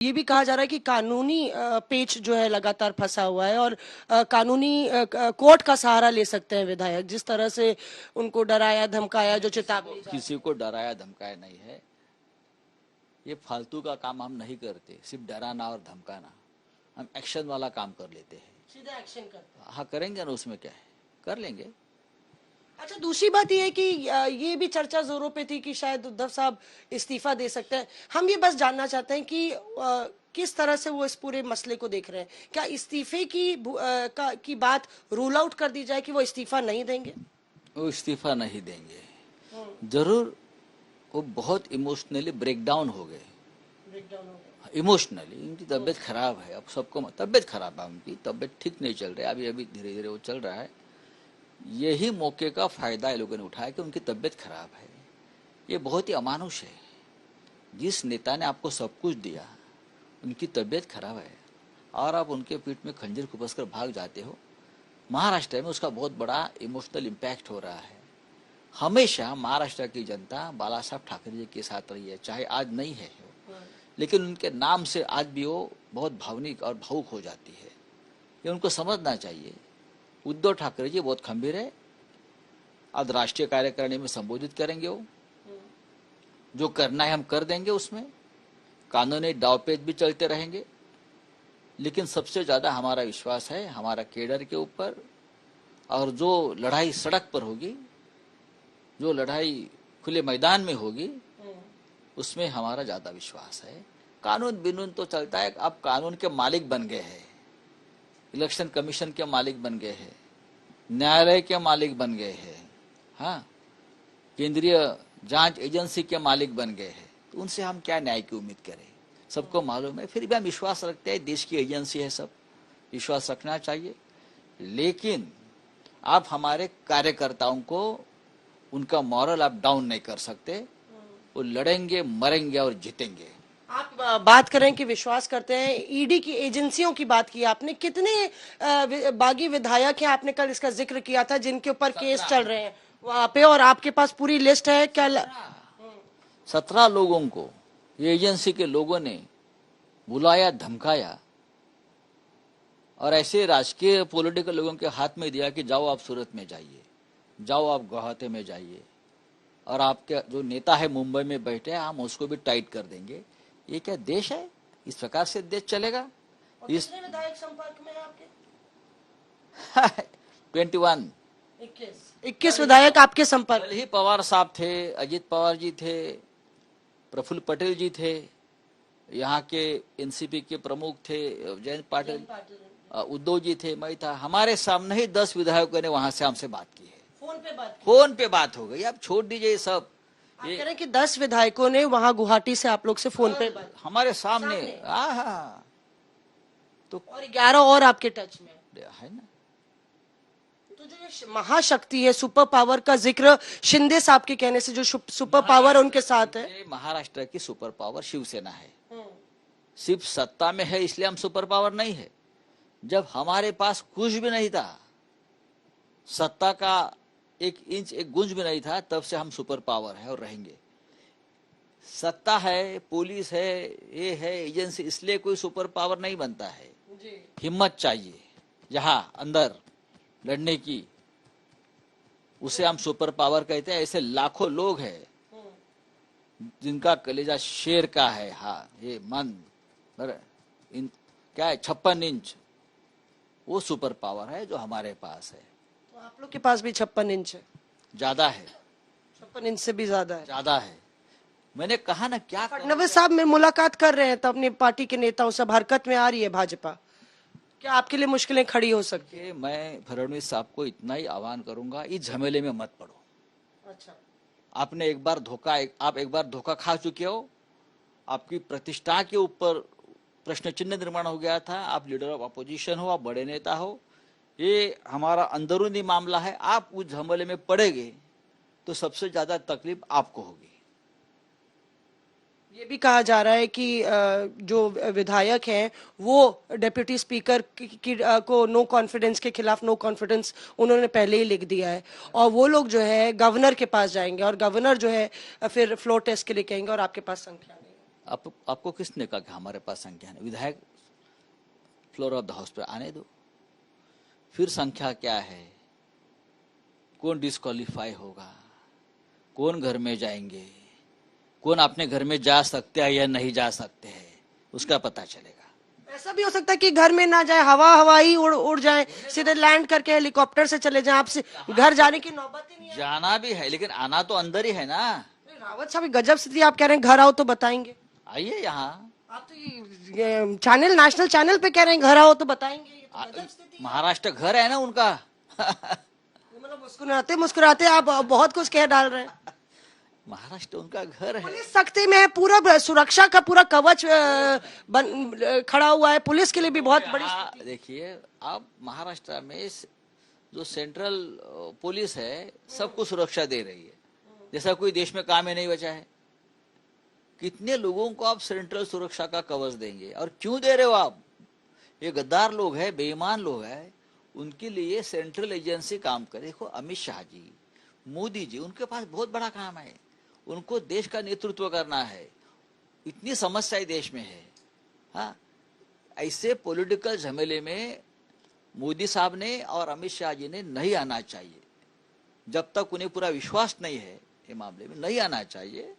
ये भी कहा जा रहा है कि कानूनी पेच जो है लगातार फंसा हुआ है और कानूनी कोर्ट का सहारा ले सकते हैं विधायक, जिस तरह से उनको डराया धमकाया, जो चेतावनी किसी को डराया धमकाया नहीं है। ये फालतू का काम हम नहीं करते, सिर्फ डराना और धमकाना। हम एक्शन वाला काम कर लेते हैं, सीधा एक्शन करते हैं। हाँ करेंगे ना, उसमें क्या है, कर लेंगे। अच्छा, दूसरी बात यह है कि ये भी चर्चा जोरों पे थी कि शायद उद्धव साहब इस्तीफा दे सकते हैं। हम ये बस जानना चाहते हैं कि किस तरह से वो इस पूरे मसले को देख रहे हैं। क्या इस्तीफे की बात रूल आउट कर दी जाए कि वो इस्तीफा नहीं देंगे? वो इस्तीफा नहीं देंगे, जरूर वो बहुत इमोशनली ब्रेकडाउन हो गए। इमोशनली उनकी तबीयत खराब है। अब सबको तबीयत खराब है, उनकी तबीयत ठीक नहीं चल रही है। अभी अभी धीरे धीरे वो चल रहा है। यही मौके का फायदा ये लोगों ने उठाया कि उनकी तबीयत खराब है। ये बहुत ही अमानुष है। जिस नेता ने आपको सब कुछ दिया, उनकी तबीयत खराब है और आप उनके पीठ में खंजर खुपस कर भाग जाते हो। महाराष्ट्र में उसका बहुत बड़ा इमोशनल इम्पैक्ट हो रहा है। हमेशा महाराष्ट्र की जनता बाला साहब ठाकरे जी के साथ रही है, चाहे आज नहीं है, लेकिन उनके नाम से आज भी वो बहुत भावनिक और भावुक हो जाती है। ये उनको समझना चाहिए। उद्धव ठाकरे जी बहुत खंभीर है। आज राष्ट्रीय कार्यकारिणी में संबोधित करेंगे, वो जो करना है हम कर देंगे। उसमें कानूनी दावपेच भी चलते रहेंगे, लेकिन सबसे ज्यादा हमारा विश्वास है हमारा केडर के ऊपर। और जो लड़ाई सड़क पर होगी, जो लड़ाई खुले मैदान में होगी, उसमें हमारा ज्यादा विश्वास है। कानून बिनून तो चलता है। अब कानून के मालिक बन गए हैं, इलेक्शन कमीशन के मालिक बन गए हैं, न्यायालय के मालिक बन गए हैं, हाँ, केंद्रीय जांच एजेंसी के मालिक बन गए हैं। तो उनसे हम क्या न्याय की उम्मीद करें? सबको मालूम है। फिर भी हम विश्वास रखते हैं, देश की एजेंसी है, सब विश्वास रखना चाहिए। लेकिन आप हमारे कार्यकर्ताओं को उनका मॉरल आप डाउन नहीं कर सकते। वो लड़ेंगे, मरेंगे और जीतेंगे। आप बात करें कि विश्वास करते हैं, ईडी की एजेंसियों की बात की आपने। कितने बागी विधायक हैं, आपने कल इसका जिक्र किया था, जिनके ऊपर केस चल रहे हैं वहां पे, और आपके पास पूरी लिस्ट है क्या? 17 लोगों को ये एजेंसी के लोगों ने बुलाया, धमकाया और ऐसे राजकीय पॉलिटिकल लोगों के हाथ में दिया कि जाओ आप सूरत में जाइए, जाओ आप गुवाहाटी में जाइए, और आपके जो नेता है मुंबई में बैठे हैं, हम उसको भी टाइट कर देंगे। ये क्या देश है? इस प्रकार से देश चलेगा? इस विधायक संपर्क में है आपके? 21 विधायक आपके संपर्क? ही पवार साहब थे, अजित पवार जी थे, प्रफुल्ल पटेल जी थे, यहाँ के एनसीपी के प्रमुख थे जयंत पाटिल, उद्धव जी थे, मैं था। हमारे सामने ही 10 विधायकों ने वहां से हमसे बात की है। फोन पे बात हो गई। अब छोड़ दीजिए सब। ये कह रहे हैं कि 10 विधायकों ने वहां गुवाहाटी से आप लोग से फोन पे बात हमारे सामने। हाँ, तो और 11 और आपके टच में है ना। तो जो ये महाशक्ति है, सुपर पावर का जिक्र शिंदे साहब के कहने से, जो सुपर पावर उनके साथ है, महाराष्ट्र की सुपर पावर शिवसेना है। सिर्फ सत्ता में है इसलिए हम सुपर पावर नहीं है। जब हमारे पास कुछ भी नहीं था, सत्ता का 1 इंच 1 गुंज भी नहीं था, तब से हम सुपर पावर है और रहेंगे। सत्ता है, पुलिस है, ये है एजेंसी, इसलिए कोई सुपर पावर नहीं बनता है। हिम्मत चाहिए जहां अंदर लड़ने की, उसे हम सुपर पावर कहते हैं। ऐसे लाखों लोग हैं जिनका कलेजा शेर का है। हाँ, ये मन क्या है, 56 इंच, वो सुपर पावर है जो हमारे पास है। तो आप लोग के पास भी 56 इंच है? ज्यादा है, 56 इंच से भी ज्यादा है। ज्यादा है। मैंने कहा ना, क्या फडणवीस साहब में मुलाकात कर रहे हैं तो अपनी पार्टी के नेताओं से हरकत में आ रही है भाजपा, क्या आपके लिए मुश्किलें खड़ी हो सकती है? मैं फडणवीस साहब को इतना ही आह्वान करूंगा, इस झमेले में मत पड़ो। अच्छा, आपने आप एक बार धोखा खा चुके हो। आपकी प्रतिष्ठा के ऊपर प्रश्न चिन्ह निर्माण हो गया था। आप लीडर ऑफ अपोजिशन हो, आप बड़े नेता हो। ये हमारा अंदरूनी मामला है। आप उस झमेले में पड़ेंगे तो सबसे ज्यादा तकलीफ आपको होगी। ये भी कहा जा रहा है कि जो विधायक हैं वो डिप्टी स्पीकर को नो कॉन्फिडेंस के खिलाफ नो कॉन्फिडेंस उन्होंने पहले ही लिख दिया है, और वो लोग जो है गवर्नर के पास जाएंगे और गवर्नर जो है फिर फ्लोर टेस्ट के लिए कहेंगे और आपके पास संख्या नहीं। आपको किसने कहा कि हमारे पास संख्या नहीं? विधायक फ्लोर ऑफ द हाउस पर आने दो, फिर संख्या क्या है, कौन डिस्क्वालीफाई होगा, कौन घर में जाएंगे, कौन अपने घर में जा सकते हैं या नहीं जा सकते हैं, उसका पता चलेगा। ऐसा भी हो सकता है कि घर में ना जाए, हवाई उड़ जाए, सीधे लैंड करके हेलीकॉप्टर से चले जाए, आपसे घर जाने की नौबत ही नहीं है। जाना भी है लेकिन आना तो अंदर ही है ना। रावत साहब गजब स्थिति, आप कह रहे हैं घर आओ तो बताएंगे। आइए यहाँ, आप तो ये चैनल, नेशनल चैनल पे कह रहे हैं घर आओ तो बताएंगे। ये तो गजब स्थिति है। महाराष्ट्र घर है ना उनका। मतलब मुस्कुराते मुस्कुराते आप बहुत कुछ कह डाल रहे हैं। महाराष्ट्र उनका घर है। पुलिस सख्ती में है, पूरा सुरक्षा का पूरा कवच खड़ा हुआ है, पुलिस के लिए भी बहुत बड़ी स्थिति। देखिए अब महाराष्ट्र में जो सेंट्रल पुलिस है सबको सुरक्षा दे रही है, जैसा कोई देश में काम ही नहीं बचा है। कितने लोगों को आप सेंट्रल सुरक्षा का कवच देंगे और क्यों दे रहे हो आप? ये गद्दार लोग हैं, बेईमान लोग हैं, उनके लिए सेंट्रल एजेंसी काम करे। देखो अमित शाह जी, मोदी जी, उनके पास बहुत बड़ा काम है, उनको देश का नेतृत्व करना है, इतनी समस्याएं देश में है। हाँ, ऐसे पॉलिटिकल झमेले में मोदी साहब ने और अमित शाह जी ने नहीं आना चाहिए। जब तक उन्हें पूरा विश्वास नहीं है ये मामले में, नहीं आना चाहिए।